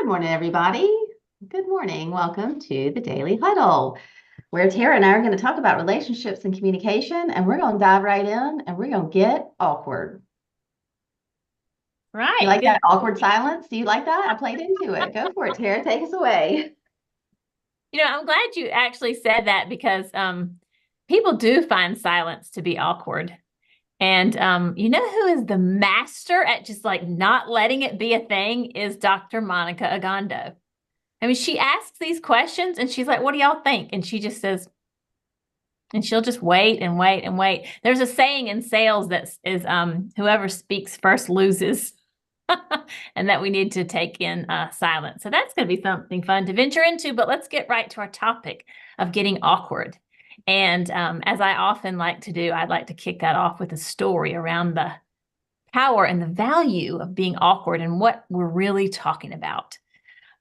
Good morning, everybody. Good morning. Welcome to the Daily Huddle, where Tara and I are going to talk about relationships and communication, and we're going to dive right in and we're going to get awkward. Right. You like that awkward silence? Do you like that? I played into it. Go for it, Tara. Take us away. I'm glad you actually said that because people do find silence to be awkward. And you know who is the master at just like not letting it be a thing is Dr. Monica Agondo. I mean, she asks these questions and she's like, "What do y'all think?" And she just says, and she'll just wait and wait and wait. There's a saying in sales that is whoever speaks first loses. And that we need to take in silence. So that's going to be something fun to venture into, but let's get right to our topic of getting awkward. And as I often like to do, I'd like to kick that off with a story around the power and the value of being awkward and what we're really talking about.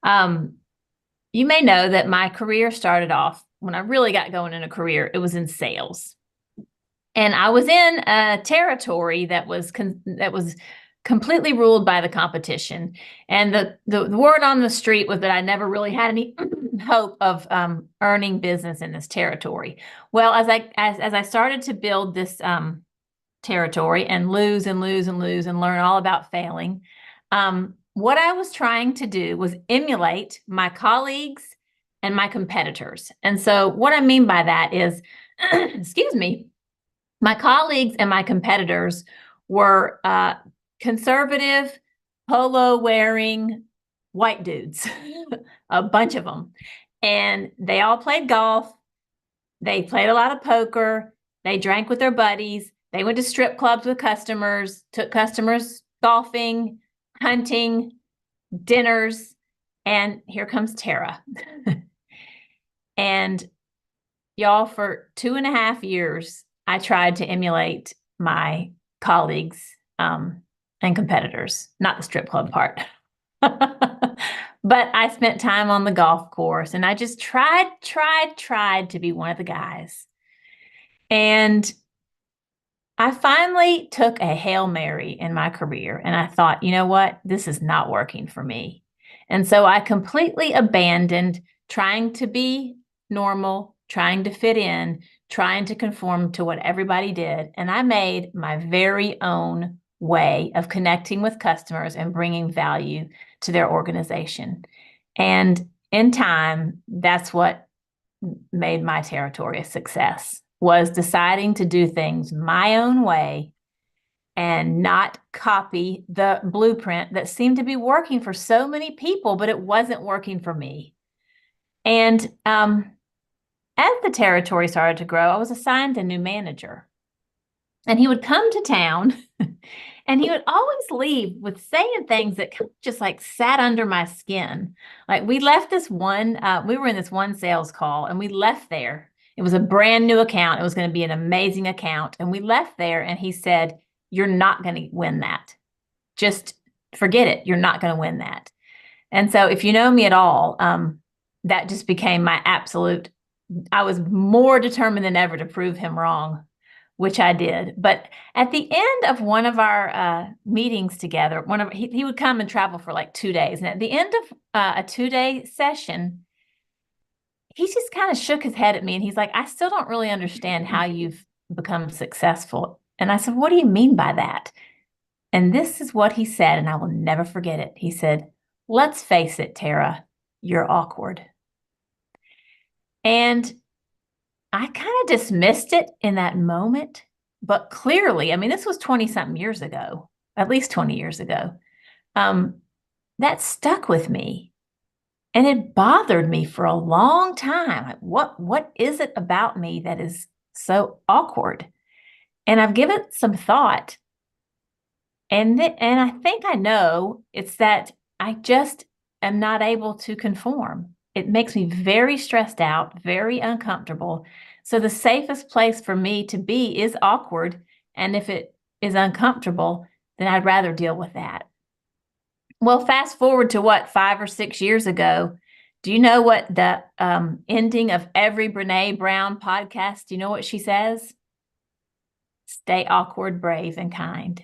You may know that my career started off when I really got going in a career, it was in sales. And I was in a territory that was completely ruled by the competition. And the word on the street was that I never really had any hope of earning business in this territory. Well, as I started to build this territory and lose and lose and lose and learn all about failing, what I was trying to do was emulate my colleagues and my competitors. And so what I mean by that is, excuse me, my colleagues and my competitors were conservative, polo wearing white dudes, a bunch of them. And they all played golf. They played a lot of poker. They drank with their buddies. They went to strip clubs with customers, took customers golfing, hunting, dinners. And here comes Tara. And y'all, for 2.5 years, I tried to emulate my colleagues and competitors, not the strip club part. But I spent time on the golf course and I just tried to be one of the guys. And I finally took a Hail Mary in my career and I thought, you know what? This is not working for me. And so I completely abandoned trying to be normal, trying to fit in, trying to conform to what everybody did. And I made my very own way of connecting with customers and bringing value to their organization. And in time, that's what made my territory a success, was deciding to do things my own way and not copy the blueprint that seemed to be working for so many people, but it wasn't working for me. And as the territory started to grow, I was assigned a new manager. And he would come to town and he would always leave with saying things that just like sat under my skin. Like we left this one, we were in this one sales call and we left there. It was a brand new account. It was going to be an amazing account. And we left there and he said, "You're not going to win that. Just forget it. You're not going to win that." And so if you know me at all, that just became my absolute, I was more determined than ever to prove him wrong, which I did. But at the end of one of our meetings together, he would come and travel for like 2 days. And at the end of a 2-day session, he just kind of shook his head at me and he's like, "I still don't really understand how you've become successful." And I said, "What do you mean by that?" And this is what he said, and I will never forget it. He said, "Let's face it, Tara, you're awkward." And I kind of dismissed it in that moment, but clearly, I mean, this was 20 something years ago, at least 20 years ago. That stuck with me and it bothered me for a long time. Like, what is it about me that is so awkward? And I've given some thought and I think I know it's that I just am not able to conform. It makes me very stressed out, very uncomfortable. So the safest place for me to be is awkward. And if it is uncomfortable, then I'd rather deal with that. Well, fast forward to what, 5 or 6 years ago. Do you know what the ending of every Brene Brown podcast, do you know what she says? Stay awkward, brave, and kind.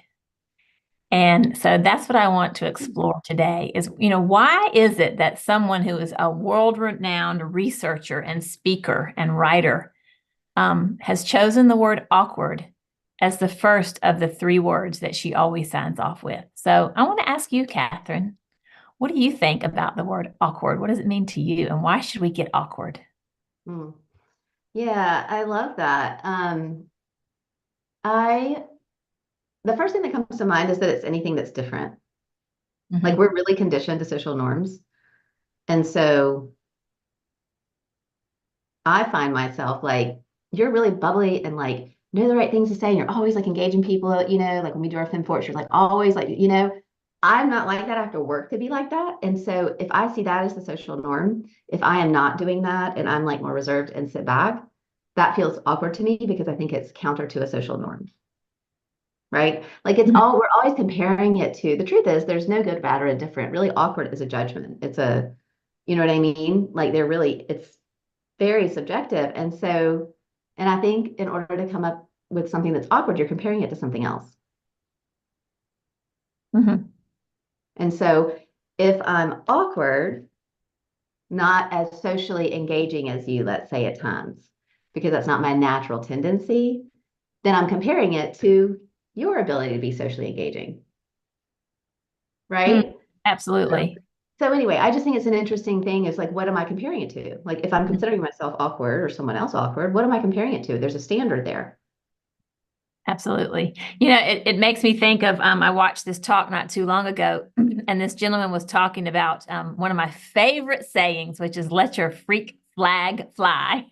And so that's what I want to explore today is, why is it that someone who is a world-renowned researcher and speaker and writer has chosen the word awkward as the first of the three words that she always signs off with? So I want to ask you, Kathryn, what do you think about the word awkward? What does it mean to you, and why should we get awkward? Hmm. Yeah, I love that. I the first thing that comes to mind is that it's anything that's different. Like Mhm. we're really conditioned to social norms. And so I find myself like, you're really bubbly and like know the right things to say. And you're always like engaging people, like when we do our Fem Forts, you're like always like, I'm not like that. I have to work to be like that. And so if I see that as the social norm, if I am not doing that and I'm like more reserved and sit back, that feels awkward to me because I think it's counter to a social norm. Right? Like Mhm. we're always comparing it to the truth is there's no good, bad, or indifferent. Really awkward is a judgment. You know what I mean? Like it's very subjective. And I think in order to come up with something that's awkward, you're comparing it to something else. Mhm. And so if I'm awkward, not as socially engaging as you, let's say at times, because that's not my natural tendency, then I'm comparing it to your ability to be socially engaging, Mm, right? So, absolutely. so anyway, I just think it's an interesting thing is like, what am I comparing it to? Like if I'm considering myself awkward or someone else awkward, what am I comparing it to? There's a standard there. Absolutely. It makes me think of I watched this talk not too long ago, and this gentleman was talking about one of my favorite sayings, which is let your freak flag fly.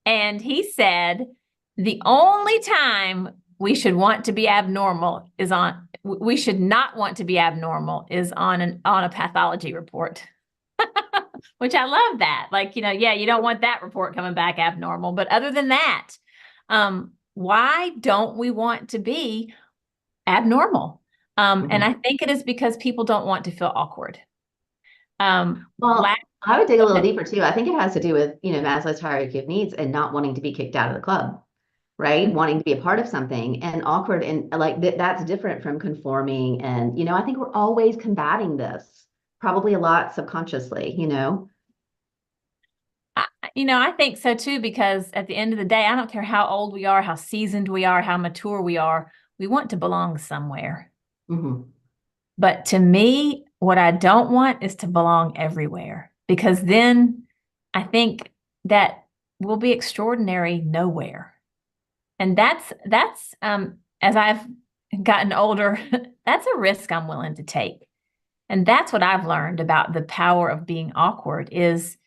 And he said, the only time we should not want to be abnormal is on a pathology report. Which I love that. Like, yeah, you don't want that report coming back abnormal. But other than that, why don't we want to be abnormal? And Mhm. I think it is because people don't want to feel awkward. Last, Well, I would dig a go little ahead. deeper too. I think it has to do with, Maslow's hierarchy of needs and not wanting to be kicked out of the club, right? Wanting to be a part of something and awkward and like that's different from conforming. And, I think we're always combating this, probably a lot subconsciously. I think so too, because at the end of the day, I don't care how old we are, how seasoned we are, how mature we are, we want to belong somewhere. Hmm. But to me, what I don't want is to belong everywhere because then I think that we'll be extraordinary nowhere. And that's as I've gotten older, that's a risk I'm willing to take. And that's what I've learned about the power of being awkward is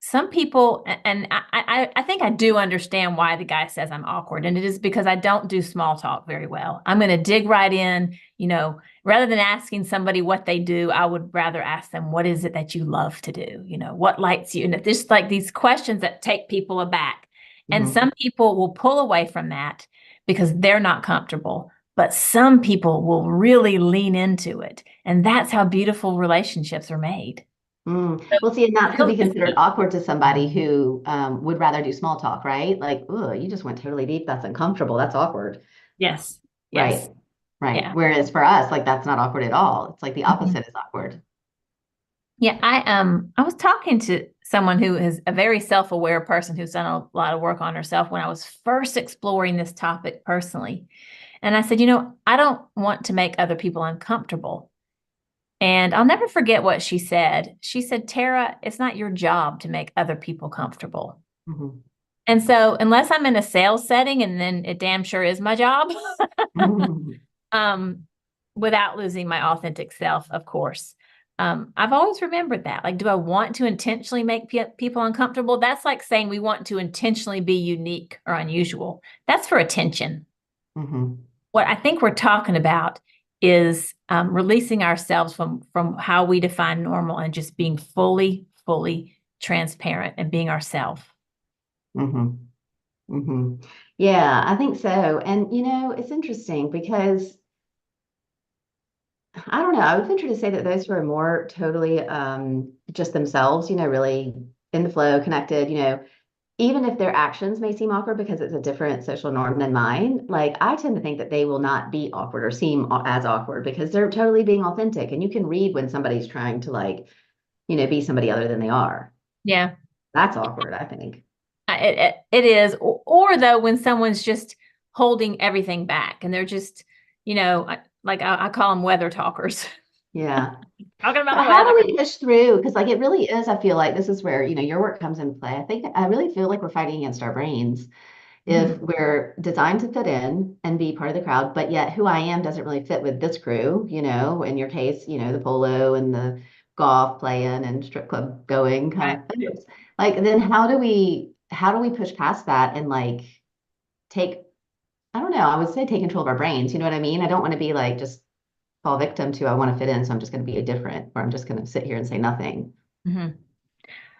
some people, and I think I do understand why the guy says I'm awkward, and it is because I don't do small talk very well. I'm going to dig right in, rather than asking somebody what they do, I would rather ask them, what is it that you love to do? What lights you? And it's just like these questions that take people aback. And Hmm. some people will pull away from that because they're not comfortable, but some people will really lean into it. And that's how beautiful relationships are made. Mm. So Well, see, and it that could feels be good to considered me. awkward to somebody who would rather do small talk, right? Like, oh, you just went totally deep. That's uncomfortable. That's awkward. Yes. Right. Yes. Right. Yeah. Whereas for us, like that's not awkward at all. It's like the Mhm. opposite is awkward. Yeah. I was talking to someone who is a very self-aware person who's done a lot of work on herself when I was first exploring this topic personally. And I said, I don't want to make other people uncomfortable. And I'll never forget what she said. She said, Tara, it's not your job to make other people comfortable. Mhm. And so unless I'm in a sales setting, and then it damn sure is my job, um, without losing my authentic self, of course. I've always remembered that. Like, do I want to intentionally make people uncomfortable? That's like saying we want to intentionally be unique or unusual. That's for attention. Mhm. What I think we're talking about is releasing ourselves from how we define normal and just being fully transparent and being ourselves. Mhm. Mhm. Yeah, I think so. And it's interesting because I don't know, I would venture to say that those who are more totally just themselves, really in the flow, connected, even if their actions may seem awkward because it's a different social norm than mine, like I tend to think that they will not be awkward or seem as awkward because they're totally being authentic. And you can read when somebody's trying to like, be somebody other than they are. Yeah. That's awkward, I think. It is. Or though, when someone's just holding everything back and they're just, I call them weather talkers, Yeah. talking about But the how weather. do we push through? Because like it really is, I feel like this is where, your work comes into play. I really feel like we're fighting against our brains if Mhm. we're designed to fit in and be part of the crowd, but yet who I am doesn't really fit with this crew, in your case, the polo and the golf playing and strip club going kind Right. of folks. Like then how do we push past that and like take, I don't know, I would say take control of our brains, you know what I mean? I don't want to be like just fall victim to I want to fit in, so I'm just going to be a different, or I'm just going to sit here and say nothing. Mhm.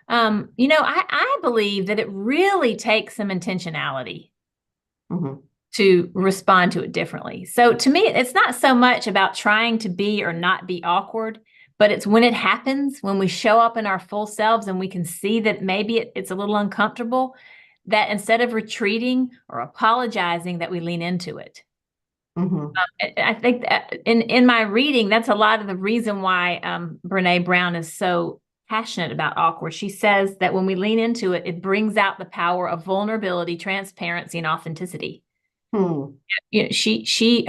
I believe that it really takes some intentionality Hmm. to respond to it differently. So to me, it's not so much about trying to be or not be awkward, but it's when it happens, when we show up in our full selves and we can see that maybe it's a little uncomfortable, that instead of retreating or apologizing, that we lean into it. Hmm. I think that in my reading, that's a lot of the reason why Brene Brown is so passionate about awkward. She says that when we lean into it, it brings out the power of vulnerability, transparency, and authenticity. Hmm. She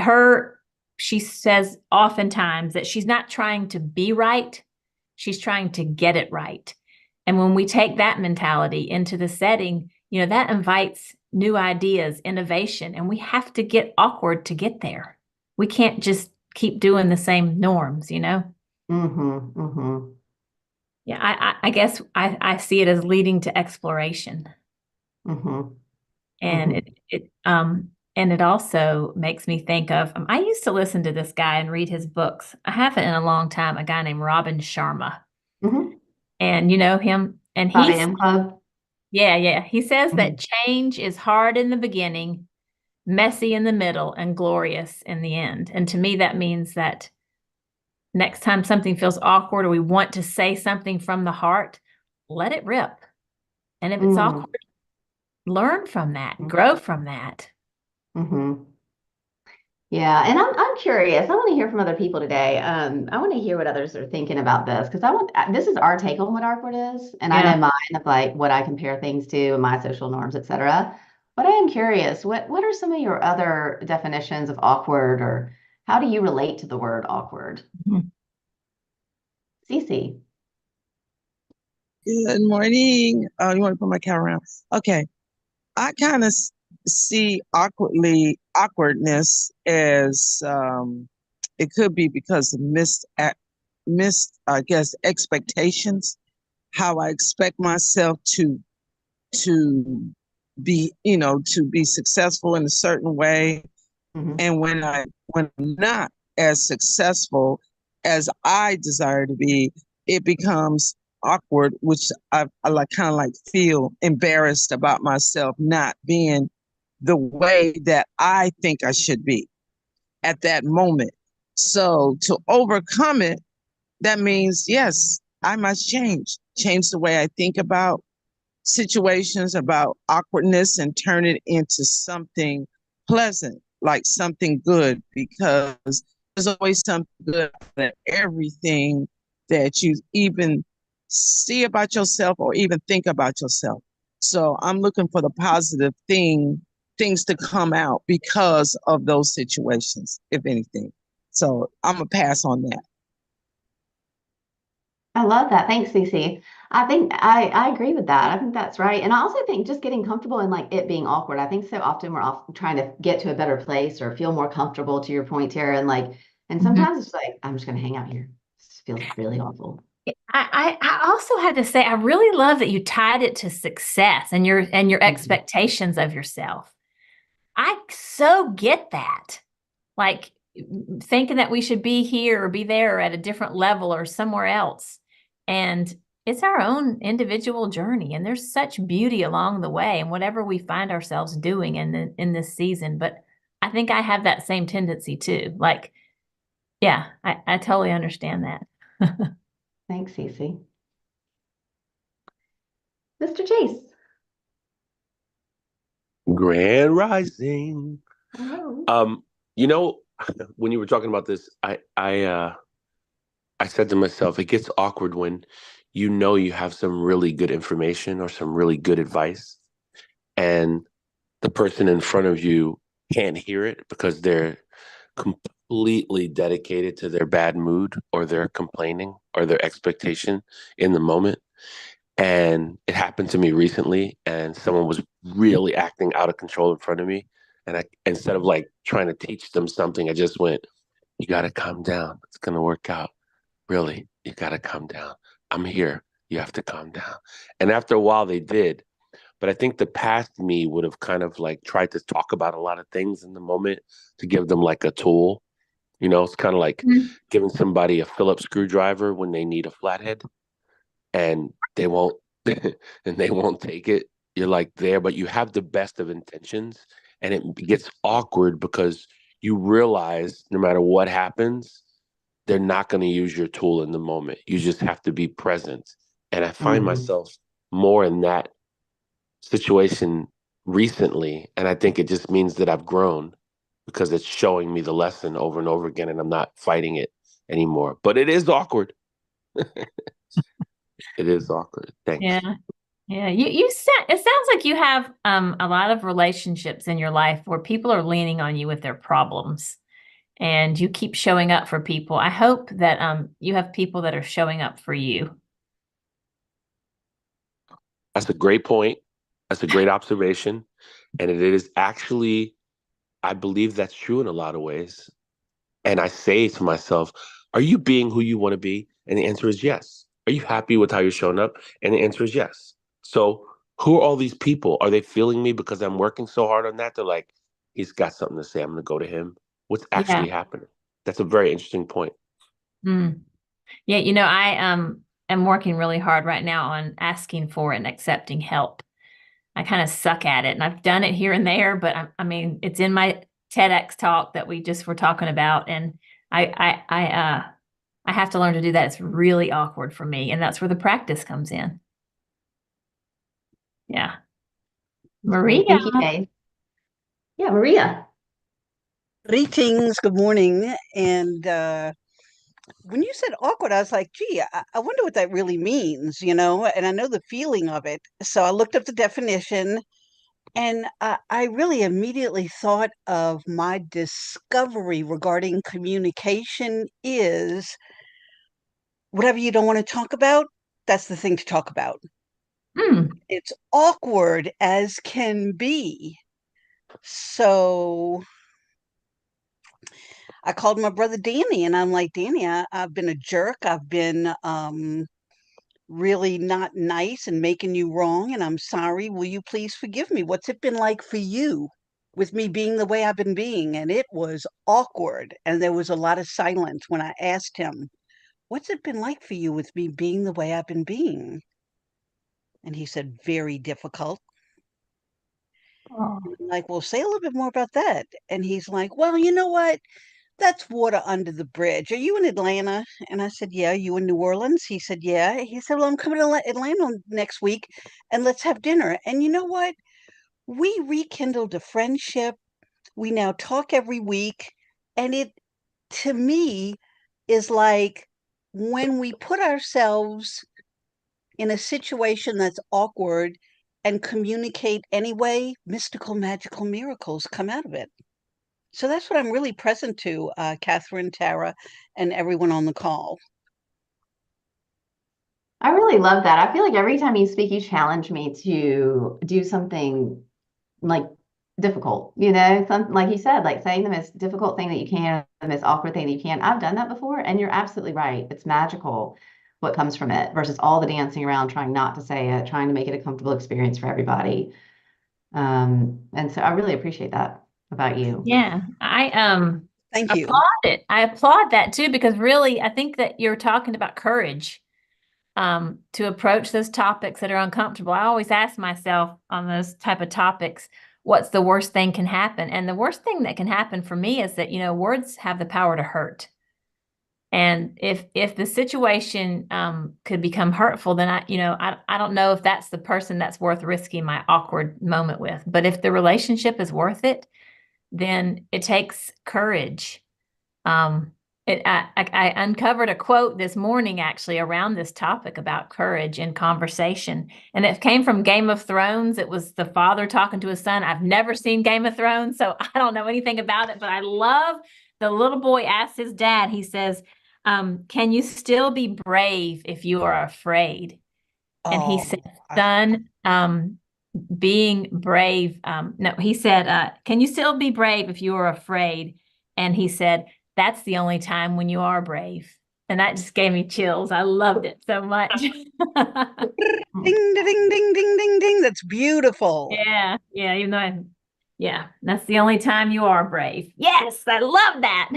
says oftentimes that she's not trying to be right, she's trying to get it right. And when we take that mentality into the setting, that invites new ideas, innovation, and we have to get awkward to get there. We can't just keep doing the same norms. Hmm. Hmm. Yeah, I guess I see it as leading to exploration. Hmm. And Hmm. it also makes me think of I used to listen to this guy and read his books. I haven't in a long time, a guy named Robin Sharma. Hmm. And you know him, and 5 a.m. club. yeah, he says Hmm. that change is hard in the beginning, messy in the middle, and glorious in the end. And to me, that means that next time something feels awkward or we want to say something from the heart, let it rip. And if it's Hmm. awkward, learn from that, grow from that. Hmm. Yeah, and I'm curious. I want to hear from other people today. I want to hear what others are thinking about this because this is our take on what awkward is, and I know Yeah. mine of like what I compare things to, my social norms, etc. But I am curious, what are some of your other definitions of awkward, or how do you relate to the word awkward? Mhm. Cece. Good morning. You want to put my camera around? Okay. I kind of see awkwardness as it could be because of I guess, expectations. How I expect myself to be, to be successful in a certain way, Hmm. and when I'm not as successful as I desire to be, it becomes awkward, which I like kind of like feel embarrassed about myself not being the way that I think I should be at that moment. So to overcome it, that means yes, I must change the way I think about situations, about awkwardness, and turn it into something pleasant, like something good, because there's always something good about everything that you even see about yourself or even think about yourself. So I'm looking for the positive things to come out because of those situations, if anything. So I'm gonna pass on that. I love that. Thanks, Cece. I think I agree with that. I think that's right. And I also think just getting comfortable in like it being awkward. I think so often we're off trying to get to a better place or feel more comfortable to your point, Tara. And Mhm. sometimes it's like, I'm just gonna hang out here. This feels really awful. I also have to say I really love that you tied it to success and your Mhm. expectations of yourself. I so get that. Like thinking that we should be here or be there or at a different level or somewhere else. And it's our own individual journey. And there's such beauty along the way and whatever we find ourselves doing in this season. But I think I have that same tendency too. Like, yeah, I totally understand that. Thanks, Cece. Mr. Chase. Grand Rising. Oh. Um, you know, when you were talking about this, I said to myself, it gets awkward when you know you have some really good information or some really good advice, and the person in front of you can't hear it because they're completely dedicated to their bad mood or their complaining or their expectation in the moment. And it happened to me recently, and someone was really acting out of control in front of me. And I, instead of like trying to teach them something, I just went, "You got to calm down. It's going to work out. Really, you got to calm down. I'm here. You have to calm down." And after a while, they did. But I think the past me would have kind of like tried to talk about a lot of things in the moment to give them like a tool. It's kind of like Mhm. giving somebody a Phillips screwdriver when they need a flathead, and they won't and they won't take it. You're like there, but you have the best of intentions, and it gets awkward because you realize no matter what happens, they're not going to use your tool in the moment. You just have to be present. And I find Mhm. myself more in that situation recently, and I think it just means that I've grown because it's showing me the lesson over and over again, and I'm not fighting it anymore. But it is awkward. It is awkward. Yeah. Thanks. Yeah. It sounds like you have a lot of relationships in your life where people are leaning on you with their problems and you keep showing up for people. I hope that you have people that are showing up for you. That's a great point. That's a great observation. And it is actually, I believe that's true in a lot of ways. And I say to myself, are you being who you want to be? And the answer is yes. Are you happy with how you're showing up? And the answer is yes. So who are all these people? Are they feeling me because I'm working so hard on that? They're like, he's got something to say. I'm going to go to him. What's Yeah. actually happening? That's a very interesting point. Mm. Yeah, I am working really hard right now on asking for and accepting help. I kind of suck at it, and I've done it here and there, but I mean, it's in my TEDx talk that we just were talking about, and I have to learn to do that. It's really awkward for me, and that's where the practice comes in. Yeah. Great. Maria. Thank you, Faith. Yeah, Maria. Greetings, good morning. And when you said awkward, I was like, gee, I wonder what that really means, and I know the feeling of it. So I looked up the definition and I really immediately thought of my discovery regarding communication is whatever you don't want to talk about, that's the thing to talk about. Mm. It's awkward as can be. So I called my brother Danny and I'm like, Danny, I've been a jerk. I've been really not nice and making you wrong, and I'm sorry. Will you please forgive me? What's it been like for you with me being the way I've been being? And it was awkward. And there was a lot of silence when I asked him, what's it been like for you with me being the way I've been being? And he said, very difficult. Oh. And I'm like, well, say a little bit more about that. And he's like, well, you know what? That's water under the bridge. Are you in Atlanta? And I said, yeah. Are you in New Orleans? He said, yeah. He said, well, I'm coming to Atlanta next week and let's have dinner. And you know what? We rekindled a friendship. We now talk every week. And it, to me, is like when we put ourselves in a situation that's awkward and communicate anyway, mystical, magical miracles come out of it. So that's what I'm really present to, Kathryn, Tara, and everyone on the call. I really love that. I feel like every time you speak, you challenge me to do something like difficult, something like you said, like saying the most difficult thing that you can, the most awkward thing that you can. I've done that before, and you're absolutely right. It's magical what comes from it versus all the dancing around, trying not to say it, trying to make it a comfortable experience for everybody. And so I really appreciate that about you. Yeah, I Thank you. applaud it. I applaud that too, because really, I think that you're talking about courage to approach those topics that are uncomfortable. I always ask myself on those type of topics, what's the worst thing can happen? And the worst thing that can happen for me is that, words have the power to hurt. And if the situation could become hurtful, then I don't know if that's the person that's worth risking my awkward moment with. But if the relationship is worth it, then it takes courage. Um, I uncovered a quote this morning actually around this topic about courage in conversation, and it came from Game of Thrones. It was the father talking to his son. I've never seen Game of Thrones, so I don't know anything about it, but I love the little boy asks his dad, he says, can you still be brave if you are afraid? And he Oh, said, son, being brave. No, he said, can you still be brave if you are afraid? And he said, that's the only time when you are brave. And that just gave me chills. I loved it so much. ding, ding, ding, ding, ding, ding. That's beautiful. Yeah, yeah, yeah, that's the only time you are brave. Yes, I love that.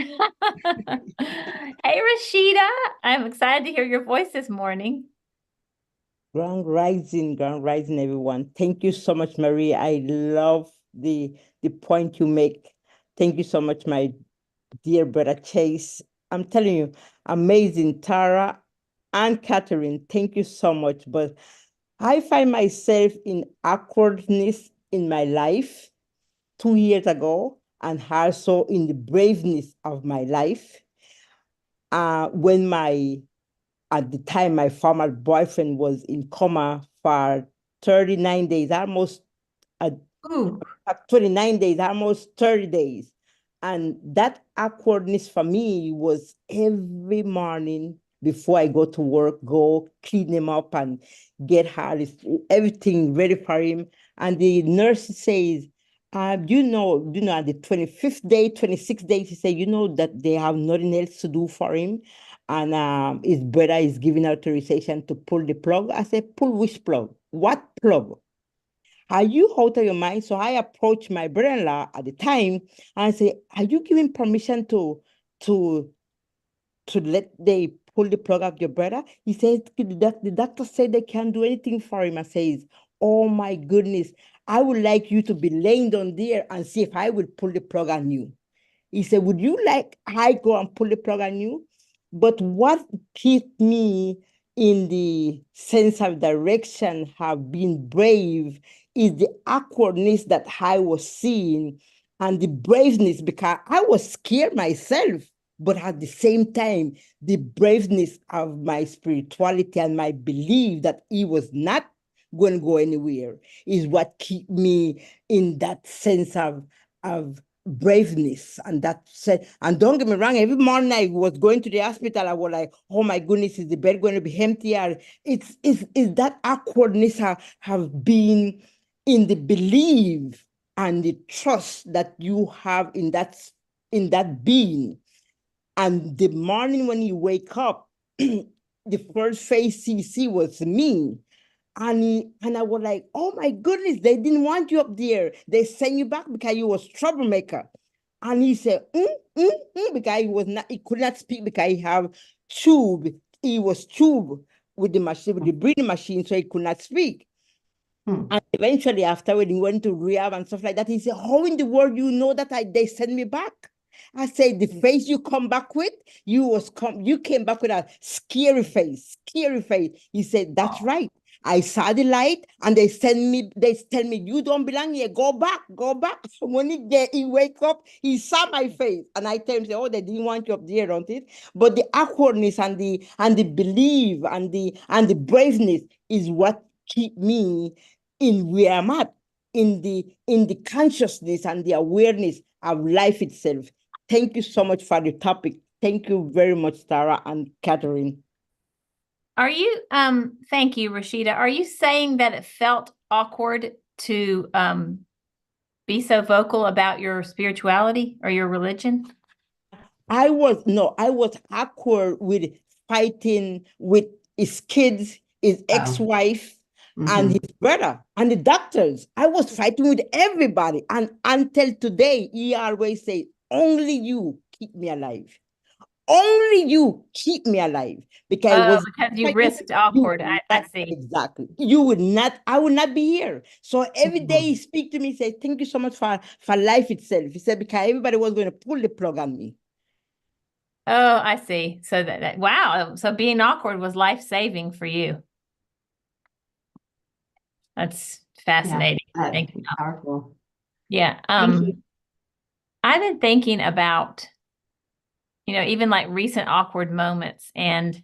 Hey, Rashida, I'm excited to hear your voice this morning. Grand rising, everyone. Thank you so much, Marie. I love the point you make. Thank you so much, my dear brother Chase. I'm telling you, amazing, Tara and Kathryn. Thank you so much. But I find myself in awkwardness in my life 2 years ago, and also in the braveness of my life. When at the time, my former boyfriend was in coma for 39 days, almost Ooh. 29 days, almost 30 days. And that awkwardness for me was every morning before I go to work, go clean him up and get everything ready for him. And the nurse says, at the 25th day, 26th day, she said, that they have nothing else to do for him. And his brother is giving authorization to pull the plug. I said, pull which plug? What plug? Are you out of your mind? So I approached my brother-in-law at the time and I say, are you giving permission to let they pull the plug of your brother? He says, the doctor said they can't do anything for him. I says, oh my goodness, I would like you to be laying down there and see if I will pull the plug on you. He said, would you like I go and pull the plug on you? But what kept me in the sense of direction, have been brave, is the awkwardness that I was seeing and the braveness, because I was scared myself, but at the same time, the braveness of my spirituality and my belief that he was not going to go anywhere is what kept me in that sense of braveness. And that said, and don't get me wrong, every morning I was going to the hospital, I was like, oh my goodness, is the bed going to be empty? Or it's that awkwardness have been in the belief and the trust that you have in that being. And the morning when you wake up, the first face he see was me. And I was like, oh my goodness, they didn't want you up there. They sent you back because you was troublemaker. And he said, because he could not speak because he have tube. He was tube with the machine, with the breathing machine, so he could not speak. And eventually after when he went to rehab and stuff like that, he said, how in the world you know that they sent me back? I said, the face you come back with, you came back with a scary face. He said, that's right. I saw the light and they tell me, you don't belong here. Go back. When he wake up, he saw my face. And I tell him, say, oh, they didn't want you up there, don't it? But the awkwardness and the belief and the braveness is what keep me in where I'm at, in the consciousness and the awareness of life itself. Thank you so much for the topic. Thank you very much, Tara and Kathryn. Are you, thank you, Rashida. Are you saying that it felt awkward to be so vocal about your spirituality or your religion? I was awkward with fighting with his kids, his ex-wife, and his brother, and the doctors. I was fighting with everybody. And until today, he always say, only you keep me alive. Only you keep me alive. Because you risked awkward. I see. Exactly. I would not be here. So every day he speak to me, say, thank you so much for life itself. He said, because everybody was going to pull the plug on me. Oh, I see. So wow. So being awkward was life-saving for you. That's fascinating. That's powerful. Yeah. Thank you. I've been thinking about, even like recent awkward moments. And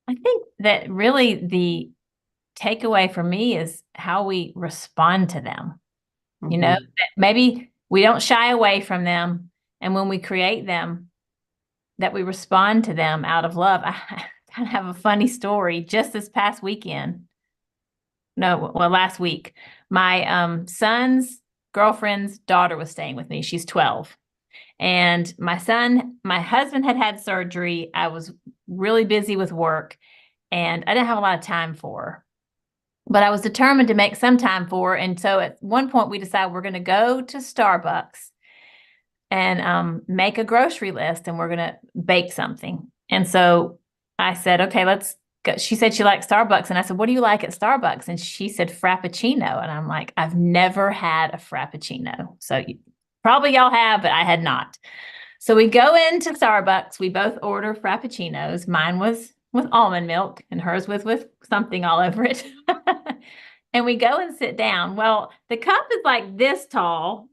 I think that really the takeaway for me is how we respond to them. That maybe we don't shy away from them. And when we create them, that we respond to them out of love. I kind of have a funny story just this past weekend. No, well, last week, my son's girlfriend's daughter was staying with me. She's 12. And my husband had surgery. I was really busy with work and I didn't have a lot of time for her. But I was determined to make some time for her. And so at one point we decided we're going to go to Starbucks and make a grocery list and we're going to bake something. And so I said, okay, let's go. She said she likes Starbucks. And I said, what do you like at Starbucks? And she said, Frappuccino. And I'm like, I've never had a Frappuccino. So probably y'all have, but I had not. So we go into Starbucks. We both order Frappuccinos. Mine was with almond milk and hers with something all over it. And we go and sit down. Well, the cup is like this tall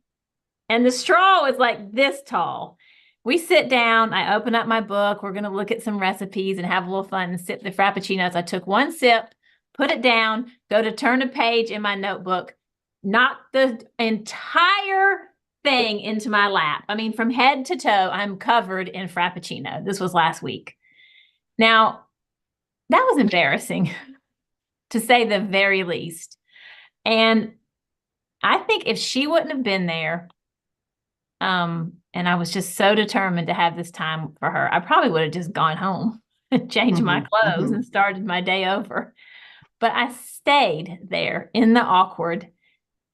and the straw is like this tall. We sit down. I open up my book. We're going to look at some recipes and have a little fun and sip the Frappuccinos. I took one sip, put it down, go to turn a page in my notebook, knocked the entire thing into my lap. I mean, from head to toe, I'm covered in Frappuccino. This was last week. Now, that was embarrassing to say the very least. And I think if she wouldn't have been there, and I was just so determined to have this time for her, I probably would have just gone home and changed my clothes and started my day over. But I stayed there in the awkward.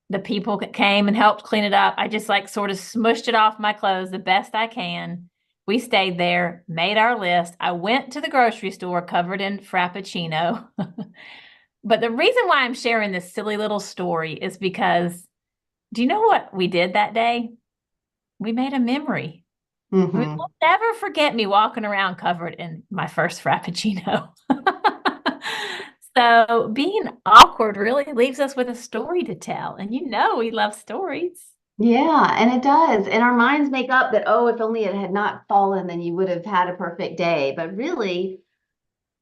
The people came and helped clean it up. I just like sort of smushed it off my clothes the best I can. We stayed there, made our list. I went to the grocery store covered in Frappuccino. But the reason why I'm sharing this silly little story is because, do you know what we did that day? We made a memory. We will never forget me walking around covered in my first Frappuccino. So being awkward really leaves us with a story to tell. And we love stories. Yeah, and it does. And our minds make up that, oh, if only it had not fallen, then you would have had a perfect day. But really,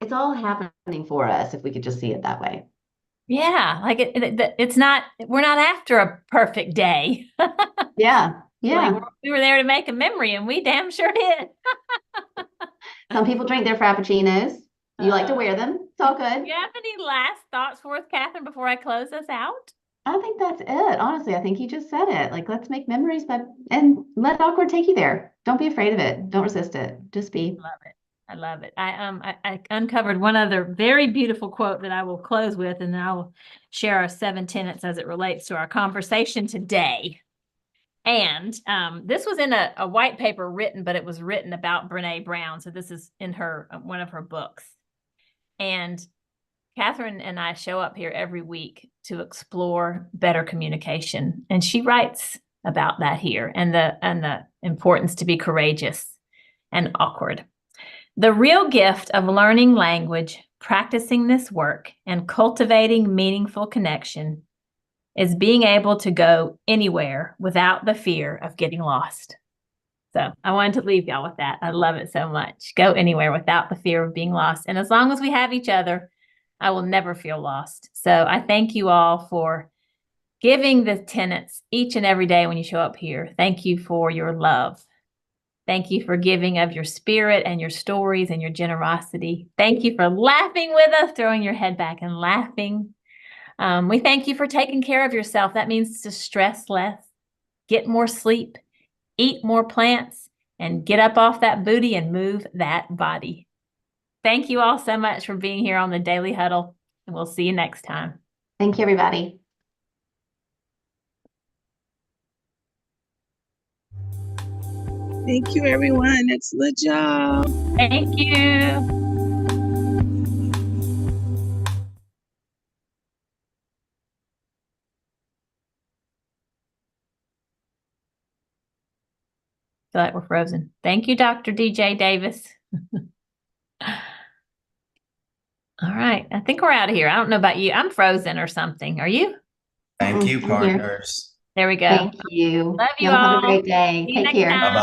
it's all happening for us if we could just see it that way. Yeah, like it's not, we're not after a perfect day. Yeah, yeah. We were there to make a memory and we damn sure did. Some people drink their Frappuccinos. You like to wear them. It's all good. Do you have any last thoughts for us, Kathryn, before I close us out? I think that's it. Honestly, I think you just said it. Like, let's make memories, and let awkward take you there. Don't be afraid of it. Don't resist it. Just be. Love it. I love it. I uncovered one other very beautiful quote that I will close with, and then I will share our 7 tenets as it relates to our conversation today. And this was in a white paper written, but it was written about Brene Brown. So this is in one of her books. And Kathryn and I show up here every week to explore better communication. And she writes about that here and the importance to be courageous and awkward. The real gift of learning language, practicing this work, and cultivating meaningful connection is being able to go anywhere without the fear of getting lost. So I wanted to leave y'all with that. I love it so much. Go anywhere without the fear of being lost. And as long as we have each other, I will never feel lost. So I thank you all for giving the tenets each and every day when you show up here. Thank you for your love. Thank you for giving of your spirit and your stories and your generosity. Thank you for laughing with us, throwing your head back and laughing. We thank you for taking care of yourself. That means to stress less, get more sleep, eat more plants, and get up off that booty and move that body. Thank you all so much for being here on the Daily Huddle, and we'll see you next time. Thank you, everybody. Thank you, everyone. Excellent job. Thank you. feel like we're frozen. Thank you, Dr. DJ Davis. All right. I think we're out of here. I don't know about you. I'm frozen or something. Are you? Thank you, I'm here. partners. There we go. Thank you. Love you Y'all have a all. great day. See you Take next care. time. Bye-bye.